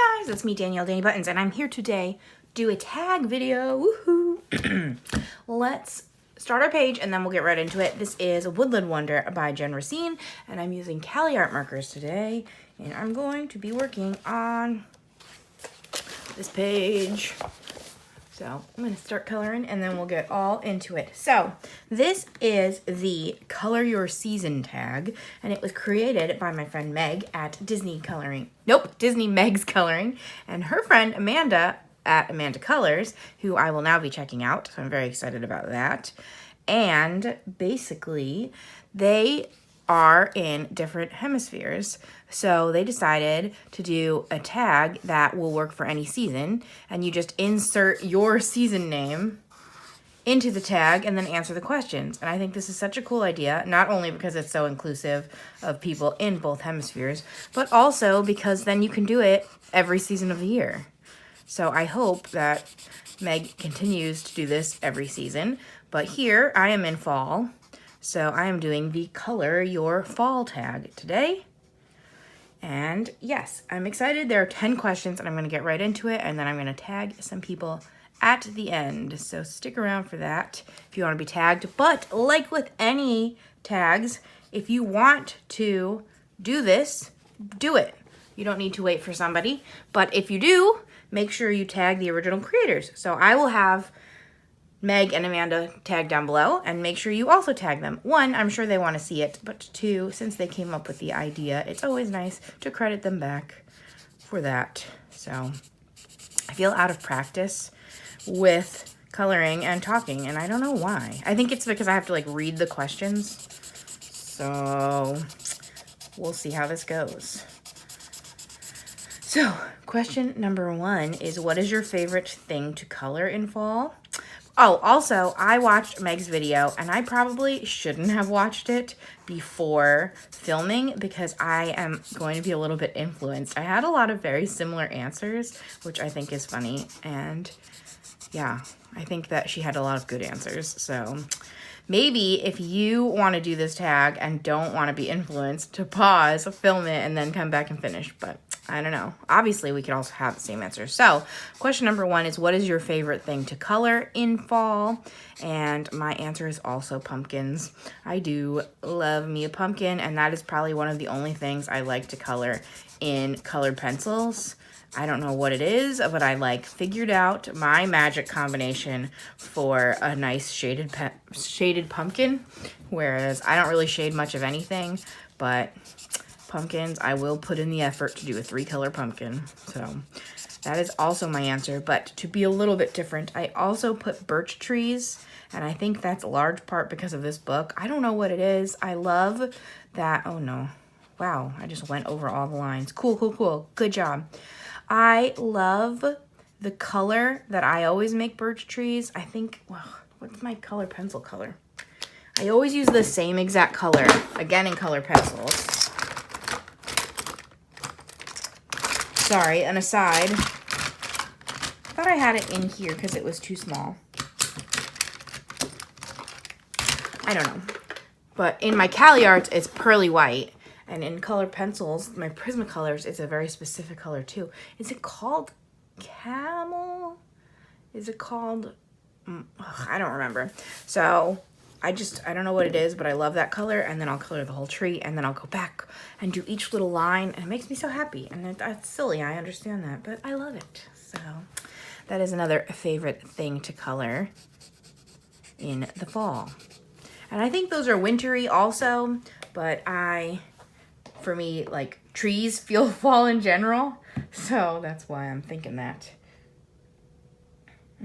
Hi guys, it's me Danielle Danibuttons, and I'm here today to do a tag video. Woohoo! Let's start our page and then we'll get right into it. This is Woodland Wonder by Jen Racine, and I'm using Cali Art markers today, and I'm going to be working on this page. So I'm going to start coloring and then we'll get all into it. So this is the Color Your Season tag, and it was created by my friend Meg at Disney Meg's Coloring, and her friend Amanda at Amanda Colors, who I will now be checking out. So I'm very excited about that. And basically they are in different hemispheres. So they decided to do a tag that will work for any season, and you just insert your season name into the tag and then answer the questions. And I think this is such a cool idea, not only because it's so inclusive of people in both hemispheres, but also because then you can do it every season of the year. So I hope that Meg continues to do this every season. But here I am in fall, so I am doing the Color Your Fall tag today. And yes, I'm excited. There are 10 questions and I'm going to get right into it, and then I'm going to tag some people at the end. So stick around for that if you want to be tagged. But like with any tags, if you want to do this, do it. You don't need to wait for somebody. But if you do, make sure you tag the original creators. So I will have Meg and Amanda tag down below, and make sure you also tag them. One, I'm sure they want to see it, but two, since they came up with the idea, it's always nice to credit them back for that. So I feel out of practice with coloring and talking, and I don't know why. I think it's because I have to like read the questions. So we'll see how this goes. So question number 1 is, what is your favorite thing to color in fall? Oh, also, I watched Meg's video, and I probably shouldn't have watched it before filming because I am going to be a little bit influenced. I had a lot of very similar answers, which I think is funny, and yeah, I think that she had a lot of good answers. So maybe if you want to do this tag and don't want to be influenced, to pause, film it, and then come back and finish, but I don't know. Obviously, we could also have the same answer. So, question number 1 is, what is your favorite thing to color in fall? And my answer is also pumpkins. I do love me a pumpkin, and that is probably one of the only things I like to color in colored pencils. I don't know what it is, but I figured out my magic combination for a nice shaded pumpkin, whereas I don't really shade much of anything, but pumpkins, I will put in the effort to do a 3-color pumpkin. So that is also my answer. But to be a little bit different, I also put birch trees, and I think that's a large part because of this book. I don't know what it is. I love that. Oh no. Wow, I just went over all the lines. Cool. Good job. I love the color that I always make birch trees. I think, well, what's my color pencil color? I always use the same exact color, again in color pencils. Sorry, an aside. I thought I had it in here because it was too small. I don't know. But in my Cali Arts, it's pearly white. And in color pencils, my Prismacolors, it's a very specific color too. Is it called camel? Is it called, I don't remember. So I don't know what it is, but I love that color, and then I'll color the whole tree, and then I'll go back and do each little line, and it makes me so happy. And that's silly, I understand that, but I love it. So that is another favorite thing to color in the fall. And I think those are wintry also, but for me, like, trees feel fall in general, so that's why I'm thinking that.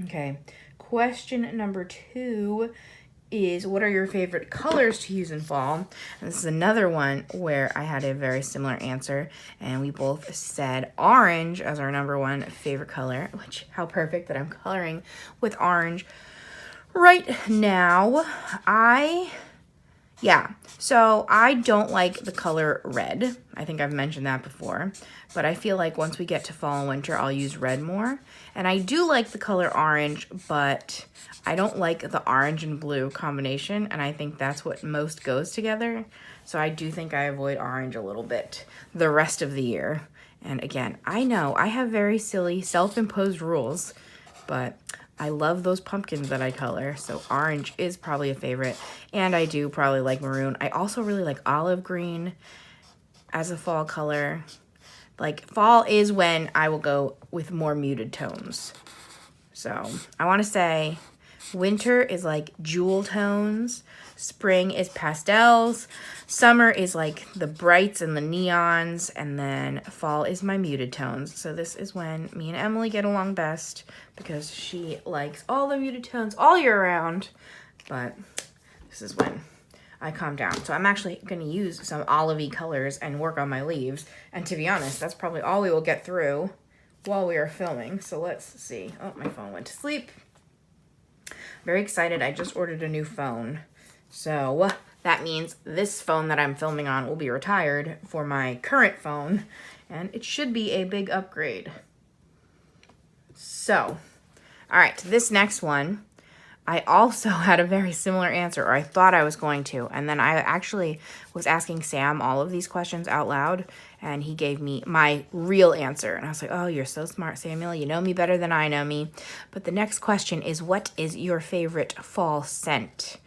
Okay, question number 2 is, what are your favorite colors to use in fall? And this is another one where I had a very similar answer, and we both said orange as our number 1 favorite color, which, how perfect that I'm coloring with orange right now. So I don't like the color red. I think I've mentioned that before, but I feel like once we get to fall and winter, I'll use red more. And I do like the color orange, but I don't like the orange and blue combination, and I think that's what most goes together. So I do think I avoid orange a little bit the rest of the year. And again, I know I have very silly self-imposed rules, but I love those pumpkins that I color. So orange is probably a favorite. And I do probably like maroon. I also really like olive green as a fall color. Like fall is when I will go with more muted tones. So I want to say winter is like jewel tones. Spring is pastels. Summer is like the brights and the neons. And then fall is my muted tones. So this is when me and Emily get along best because she likes all the muted tones all year round. But this is when I calm down. So I'm actually going to use some olivey colors and work on my leaves. And to be honest, that's probably all we will get through while we are filming. So let's see. Oh, my phone went to sleep. Very excited. I just ordered a new phone. So that means this phone that I'm filming on will be retired for my current phone. And it should be a big upgrade. So, all right, this next one, I also had a very similar answer, or I thought I was going to. And then I actually was asking Sam all of these questions out loud, and he gave me my real answer. And I was like, oh, you're so smart, Samuel. You know me better than I know me. But the next question is, what is your favorite fall scent?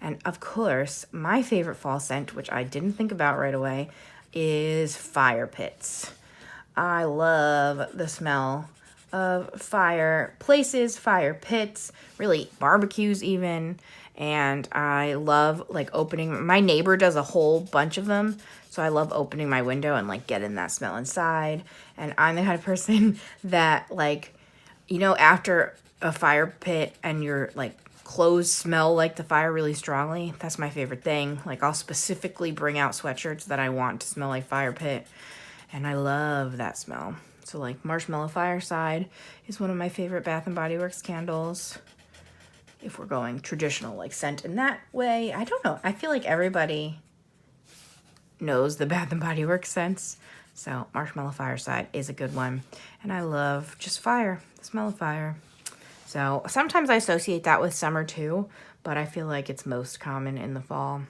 And of course, my favorite fall scent, which I didn't think about right away, is fire pits. I love the smell of fireplaces, fire pits, really barbecues even. And I love like opening, my neighbor does a whole bunch of them. So I love opening my window and like getting that smell inside. And I'm the kind of person that like, you know, after a fire pit and your like clothes smell like the fire really strongly, that's my favorite thing. Like I'll specifically bring out sweatshirts that I want to smell like fire pit. And I love that smell. So like Marshmallow Fireside is one of my favorite Bath & Body Works candles. If we're going traditional like scent in that way, I don't know. I feel like everybody knows the Bath & Body Works scents. So Marshmallow Fireside is a good one. And I love just fire, the smell of fire. So sometimes I associate that with summer too, but I feel like it's most common in the fall.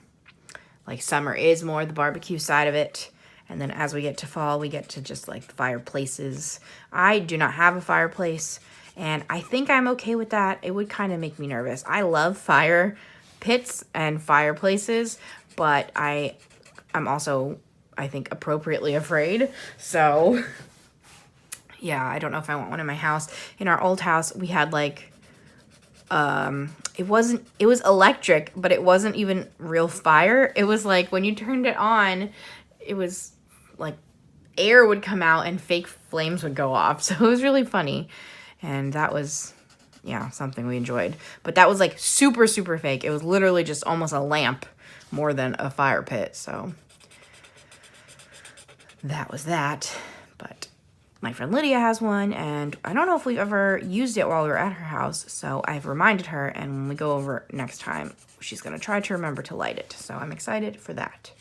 Like summer is more the barbecue side of it. And then as we get to fall, we get to just like the fireplaces. I do not have a fireplace, and I think I'm okay with that. It would kind of make me nervous. I love fire pits and fireplaces, but I'm also, I think, appropriately afraid. So yeah, I don't know if I want one in my house. In our old house, we had like, it was electric, but it wasn't even real fire. It was like when you turned it on, it was like air would come out and fake flames would go off. So it was really funny. And that was, yeah, something we enjoyed. But that was like super, super fake. It was literally just almost a lamp more than a fire pit. So that was that. But my friend Lydia has one, and I don't know if we've ever used it while we were at her house. So I've reminded her, and when we go over next time, she's going to try to remember to light it. So I'm excited for that.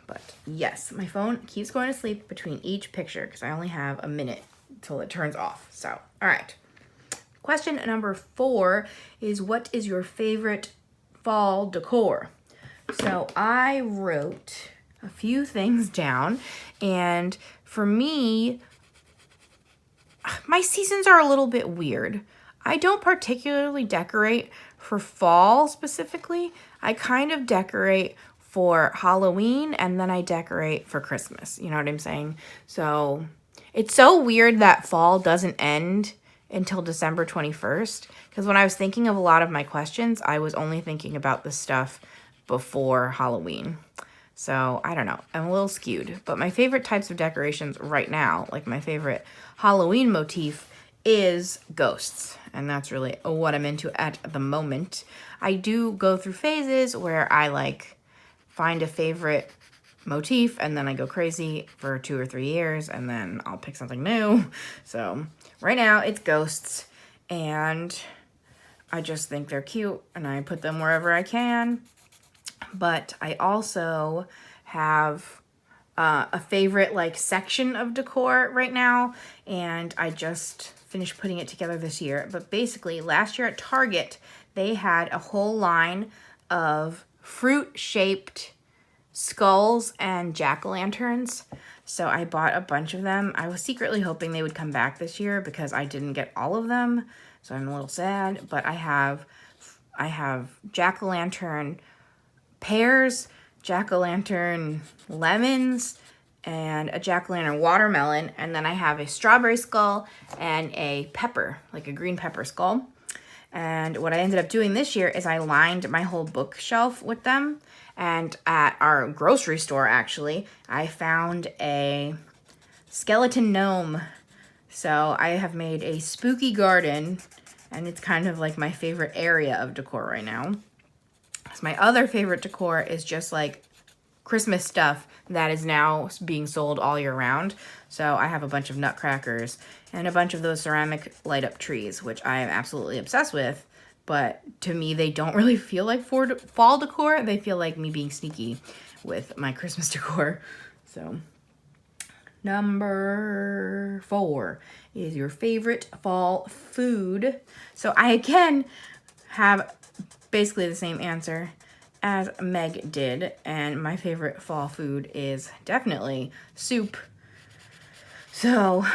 But yes, my phone keeps going to sleep between each picture because I only have a minute till it turns off. So, all right. Question number 4 is, what is your favorite fall decor? So I wrote a few things down, and for me, my seasons are a little bit weird. I don't particularly decorate for fall specifically. I kind of decorate for Halloween, and then I decorate for Christmas. You know what I'm saying? So it's so weird that fall doesn't end until December 21st. Because when I was thinking of a lot of my questions, I was only thinking about the stuff before Halloween. So I don't know. I'm a little skewed. But my favorite types of decorations right now, like my favorite Halloween motif, is ghosts. And that's really what I'm into at the moment. I do go through phases where I like find a favorite motif and then I go crazy for 2 or 3 years and then I'll pick something new. So right now it's ghosts, and I just think they're cute and I put them wherever I can. But I also have a favorite like section of decor right now, and I just finished putting it together this year. But basically last year at Target, they had a whole line of fruit-shaped skulls and jack-o'-lanterns. So I bought a bunch of them. I was secretly hoping they would come back this year because I didn't get all of them. So I'm a little sad, but I have jack-o'-lantern pears, jack-o'-lantern lemons, and a jack-o'-lantern watermelon. And then I have a strawberry skull and a pepper, like a green pepper skull. And what I ended up doing this year is I lined my whole bookshelf with them. And at our grocery store, actually, I found a skeleton gnome. So I have made a spooky garden, and it's kind of like my favorite area of decor right now. So my other favorite decor is just like Christmas stuff that is now being sold all year round. So I have a bunch of nutcrackers and a bunch of those ceramic light up trees, which I am absolutely obsessed with. But to me, they don't really feel like fall decor. They feel like me being sneaky with my Christmas decor. So number 4 is your favorite fall food. So I again have basically the same answer as Meg did, and my favorite fall food is definitely soup. So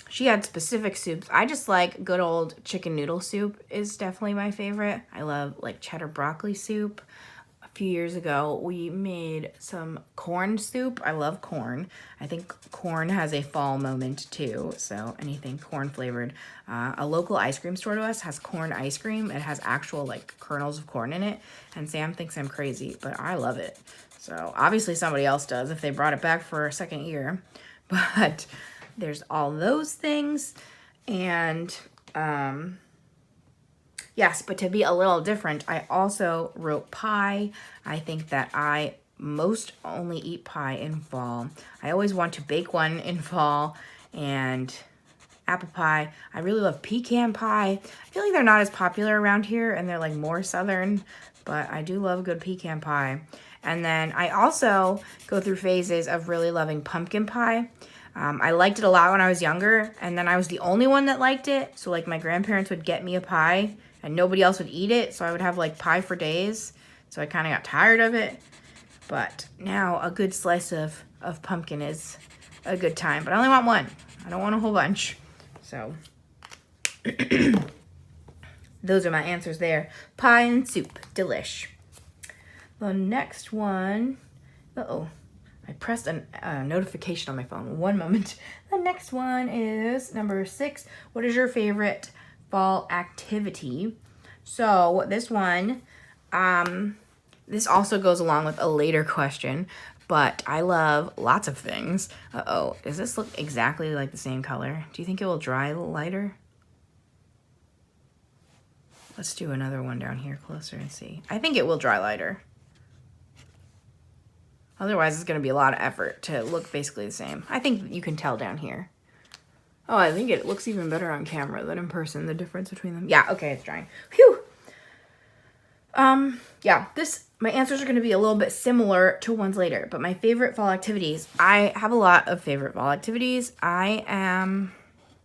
she had specific soups. I just like good old chicken noodle soup is definitely my favorite. I love like cheddar broccoli soup. A few years ago, we made some corn soup. I love corn. I think corn has a fall moment too, so anything corn flavored. A local ice cream store to us has corn ice cream. It has actual like kernels of corn in it, and Sam thinks I'm crazy, but I love it. So obviously somebody else does if they brought it back for a second year, but there's all those things. And yes, but to be a little different, I also wrote pie. I think that I most only eat pie in fall. I always want to bake one in fall, and apple pie. I really love pecan pie. I feel like they're not as popular around here, and they're like more southern, but I do love good pecan pie. And then I also go through phases of really loving pumpkin pie. I liked it a lot when I was younger, and then I was the only one that liked it. So like my grandparents would get me a pie and nobody else would eat it. So I would have like pie for days. So I kind of got tired of it. But now a good slice of pumpkin is a good time. But I only want one. I don't want a whole bunch. So those are my answers there. Pie and soup. Delish. The next one. Uh-oh. I pressed a notification on my phone. One moment. The next one is number 6. What is your favorite fall activity? So this one, this also goes along with a later question, but I love lots of things. Uh-oh, does this look exactly like the same color? Do you think it will dry a little lighter? Let's do another one down here closer and see. I think it will dry lighter. Otherwise, it's going to be a lot of effort to look basically the same. I think you can tell down here. Oh, I think it looks even better on camera than in person, the difference between them. Yeah, okay, it's drying. Phew! Yeah, my answers are going to be a little bit similar to ones later, but my favorite fall activities, I have a lot of favorite fall activities. I'll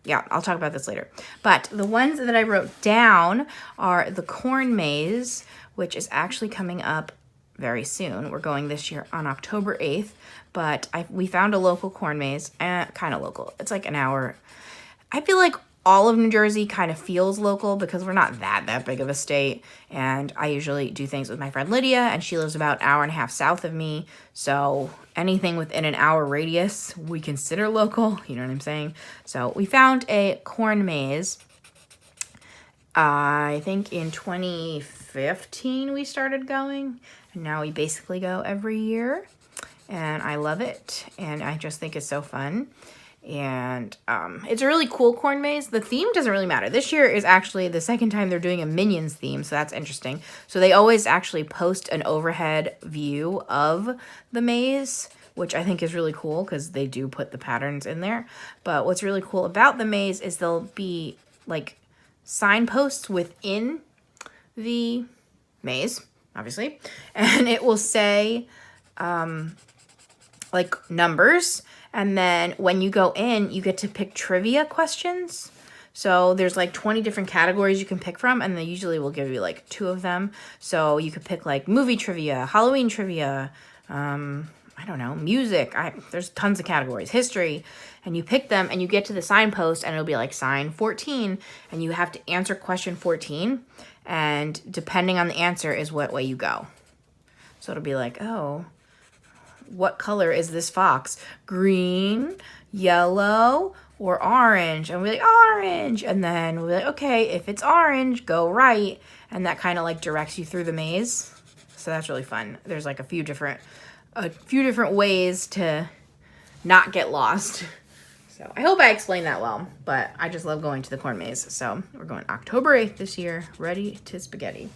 talk about this later. But the ones that I wrote down are the corn maze, which is actually coming up very soon. We're going this year on October 8th, but we found a local corn maze, kind of local. It's like an hour. I feel like all of New Jersey kind of feels local because we're not that big of a state, and I usually do things with my friend Lydia, and she lives about an hour and a half south of me, so anything within an hour radius we consider local, you know what I'm saying? So we found a corn maze. I think in 2015 we started going, and now we basically go every year, and I love it, and I just think it's so fun. And it's a really cool corn maze. The theme doesn't really matter. This year is actually the second time they're doing a Minions theme, so that's interesting. So they always actually post an overhead view of the maze, which I think is really cool because they do put the patterns in there. But what's really cool about the maze is there'll be like signposts within the maze, obviously, and it will say like numbers, and then when you go in you get to pick trivia questions. So there's like 20 different categories you can pick from, and they usually will give you like 2 of them. So you could pick like movie trivia, Halloween trivia, I don't know, music. There's tons of categories. History. And you pick them and you get to the signpost and it'll be like sign 14. And you have to answer question 14. And depending on the answer is what way you go. So it'll be like, oh, what color is this fox? Green, yellow, or orange? And we're like, orange. And then we'll be like, okay, if it's orange, go right. And that kind of like directs you through the maze. So that's really fun. There's like a few different ways to not get lost. So I hope I explained that well, but I just love going to the corn maze. So we're going October 8th this year, ready to spaghetti.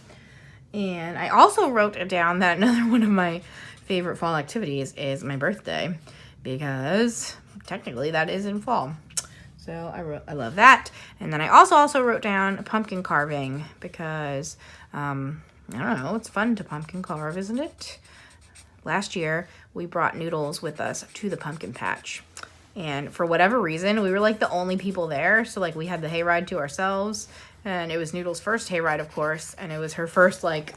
And I also wrote down that another one of my favorite fall activities is my birthday, because technically that is in fall. So I love that. And then I also wrote down pumpkin carving, because I don't know, it's fun to pumpkin carve, isn't it? Last year, we brought Noodles with us to the pumpkin patch. And for whatever reason, we were like the only people there. So like we had the hayride to ourselves. And it was Noodles' first hayride, of course. And it was her first like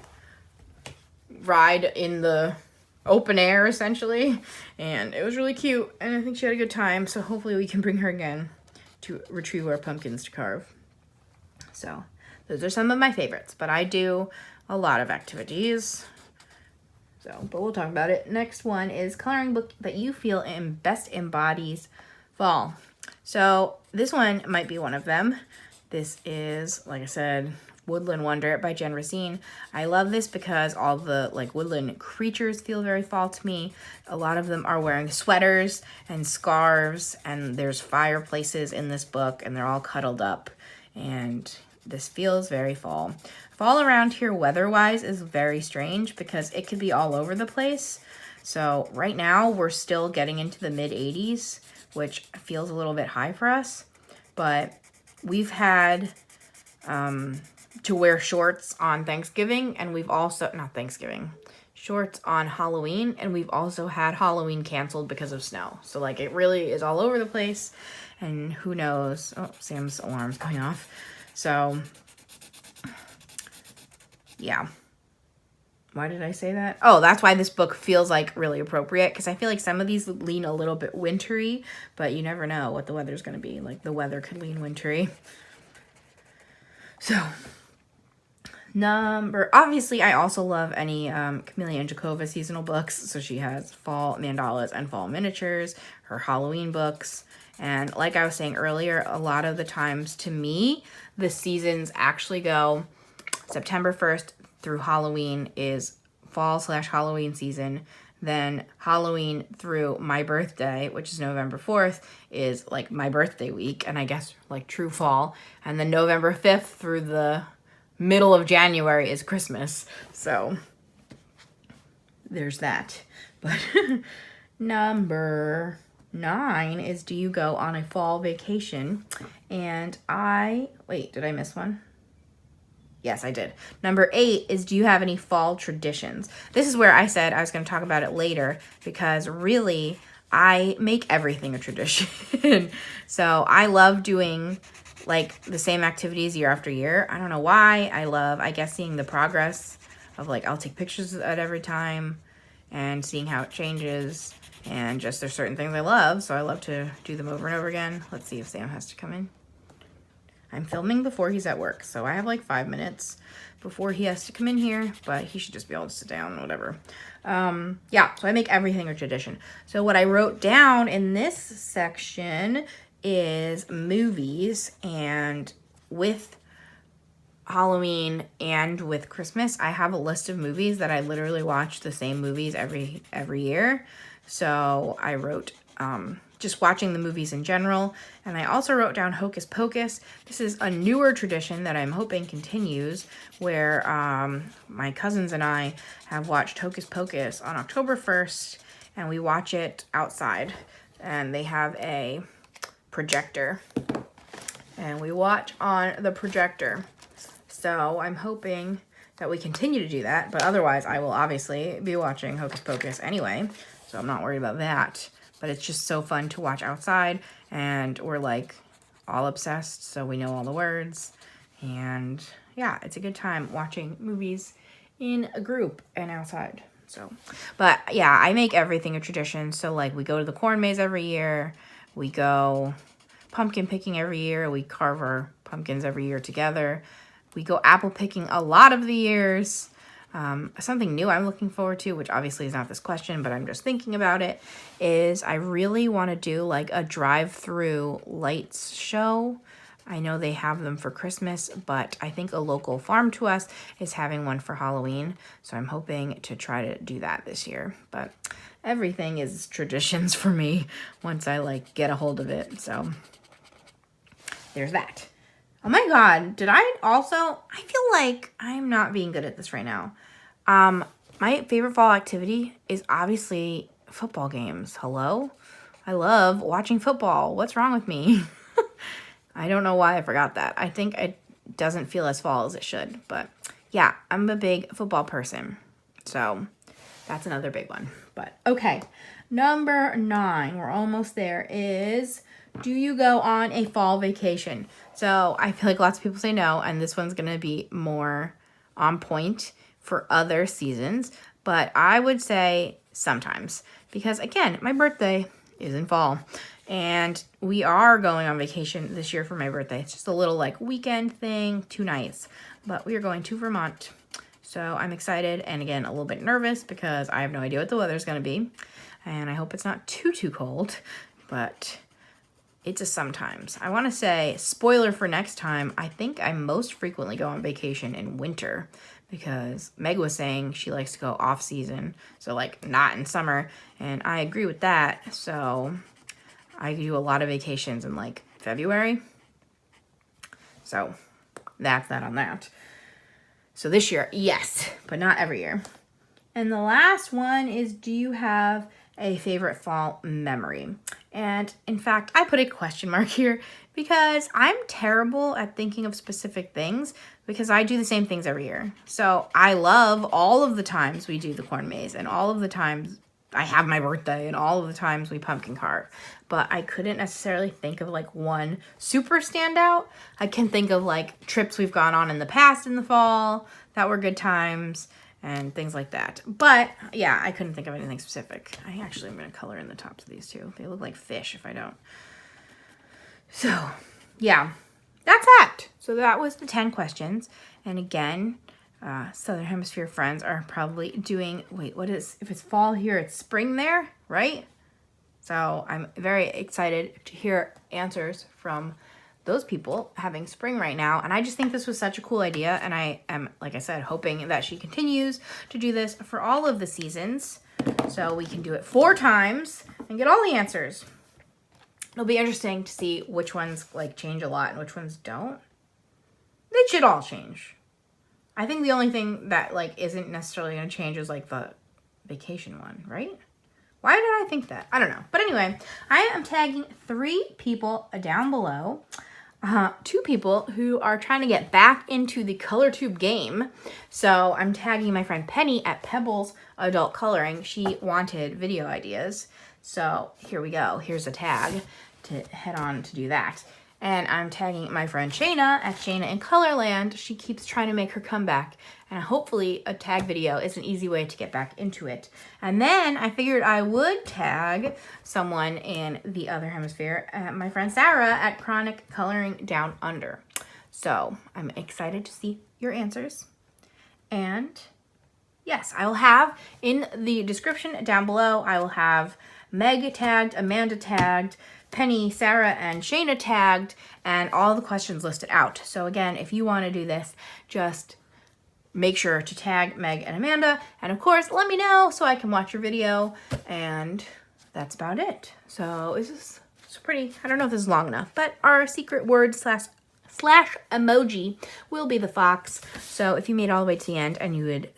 ride in the open air, essentially. And it was really cute. And I think she had a good time. So hopefully we can bring her again to retrieve our pumpkins to carve. So those are some of my favorites. But I do a lot of activities. But we'll talk about it. Next one is coloring book that you feel best embodies fall. So this one might be one of them. This is, like I said, Woodland Wonder by Jen Racine. I love this because all the like woodland creatures feel very fall to me. A lot of them are wearing sweaters and scarves, and there's fireplaces in this book, and they're all cuddled up. And this feels very fall. Fall around here weather-wise is very strange because it could be all over the place. So right now we're still getting into the mid-80s, which feels a little bit high for us. But we've had to wear shorts on Thanksgiving, and we've also, not Thanksgiving, shorts on Halloween, and we've also had Halloween canceled because of snow. So like it really is all over the place, and who knows. Oh, Sam's alarm's going off. So yeah. Why did I say that? Oh, that's why this book feels like really appropriate, because I feel like some of these lean a little bit wintry, but you never know what the weather's going to be. Like the weather could lean wintry. So obviously I also love any Camellia and Jacova seasonal books. So she has fall mandalas and fall miniatures, her Halloween books. And like I was saying earlier, a lot of the times to me, the seasons actually go September 1st through Halloween is fall/Halloween season. Then Halloween through my birthday, which is November 4th, is like my birthday week, and I guess like true fall. And then November 5th through the middle of January is Christmas. So there's that. But number 9 is, do you go on a fall vacation? And wait, did I miss one? Yes, I did. Number 8 is, do you have any fall traditions? This is where I said I was going to talk about it later, because really I make everything a tradition. So I love doing like the same activities year after year. I don't know why. I guess, seeing the progress of like, I'll take pictures at every time and seeing how it changes. And just there's certain things I love, so I love to do them over and over again. Let's see if Sam has to come in. I'm filming before he's at work, so I have like 5 minutes before he has to come in here, but he should just be able to sit down and whatever. Yeah, so I make everything a tradition. So what I wrote down in this section is movies, and with Halloween and with Christmas, I have a list of movies that I literally watch the same movies every year. So I wrote just watching the movies in general. And I also wrote down Hocus Pocus. This is a newer tradition that I'm hoping continues, where my cousins and I have watched Hocus Pocus on October 1st, and we watch it outside. And they have a projector, and we watch on the projector. So I'm hoping that we continue to do that, but otherwise I will obviously be watching Hocus Pocus anyway, so I'm not worried about that. But it's just so fun to watch outside, and we're like all obsessed, so we know all the words. And yeah, it's a good time watching movies in a group and outside. So, but yeah, I make everything a tradition. So like we go to the corn maze every year. We go pumpkin picking every year. We carve our pumpkins every year together. We go apple picking a lot of the years. Something new I'm looking forward to, which obviously is not this question, but I'm just thinking about it, is I really want to do like a drive-through lights show. I know they have them for Christmas, but I think a local farm to us is having one for Halloween. So I'm hoping to try to do that this year. But everything is traditions for me once I like get a hold of it. So there's that. Oh my God, I feel like I'm not being good at this right now. My favorite fall activity is obviously football games. Hello? I love watching football. What's wrong with me? I don't know why I forgot that. I think it doesn't feel as fall as it should. But yeah, I'm a big football person. So that's another big one. But okay, number 9, we're almost there, is do you go on a fall vacation? So I feel like lots of people say no, and this one's going to be more on point for other seasons. But I would say sometimes. Because again, my birthday is in fall. And we are going on vacation this year for my birthday. It's just a little like weekend thing, 2 nights. But we are going to Vermont. So I'm excited and again, a little bit nervous because I have no idea what the weather's going to be. And I hope it's not too cold. But it's a sometimes. I want to say, spoiler for next time, I think I most frequently go on vacation in winter. Because Meg was saying she likes to go off season. So like not in summer. And I agree with that. So I do a lot of vacations in like February. So that's that on that. So this year, yes, but not every year. And the last one is, do you have a favorite fall memory? And in fact, I put a question mark here because I'm terrible at thinking of specific things because I do the same things every year. So I love all of the times we do the corn maze and all of the times I have my birthday and all of the times we pumpkin carve. But I couldn't necessarily think of like one super standout. I can think of like trips we've gone on in the past in the fall that were good times and things like that. But yeah, I couldn't think of anything specific. I actually am going to color in the tops of these too. They look like fish if I don't. So yeah, that's that. So that was the 10 questions. And again, Southern Hemisphere friends are probably doing, if it's fall here, it's spring there, right? So I'm very excited to hear answers from those people having spring right now. And I just think this was such a cool idea. And I am, like I said, hoping that she continues to do this for all of the seasons. So we can do it 4 times and get all the answers. It'll be interesting to see which ones like change a lot and which ones don't. They should all change. I think the only thing that like isn't necessarily going to change is like the vacation one, right? Why did I think that? I don't know. But anyway, I am tagging 3 people down below. 2 people who are trying to get back into the color tube game. So I'm tagging my friend Penny at Pebbles Adult Coloring. She wanted video ideas. So here we go. Here's a tag to head on to do that. And I'm tagging my friend Shaina at Shaina in Colorland. She keeps trying to make her comeback. And hopefully a tag video is an easy way to get back into it. And then I figured I would tag someone in the other hemisphere, my friend Sarah at Chronic Coloring Down Under. So I'm excited to see your answers. And yes, I will have in the description down below, I will have Meg tagged, Amanda tagged, Penny, Sarah, and Shaina tagged, and all the questions listed out. So again, if you want to do this, just make sure to tag Meg and Amanda. And of course, let me know so I can watch your video. And that's about it. So it's pretty, I don't know if this is long enough, but our secret word slash emoji will be the fox. So if you made it all the way to the end and you would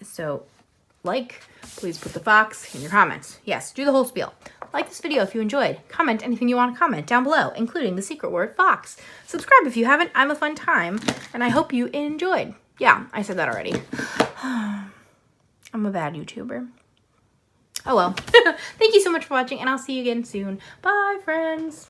please put the fox in your comments. Yes, do the whole spiel. Like this video if you enjoyed. Comment anything you want to comment down below, including the secret word fox. Subscribe if you haven't. I'm a fun time, and I hope you enjoyed. Yeah, I said that already. I'm a bad YouTuber. Oh well. Thank you so much for watching, and I'll see you again soon. Bye, friends.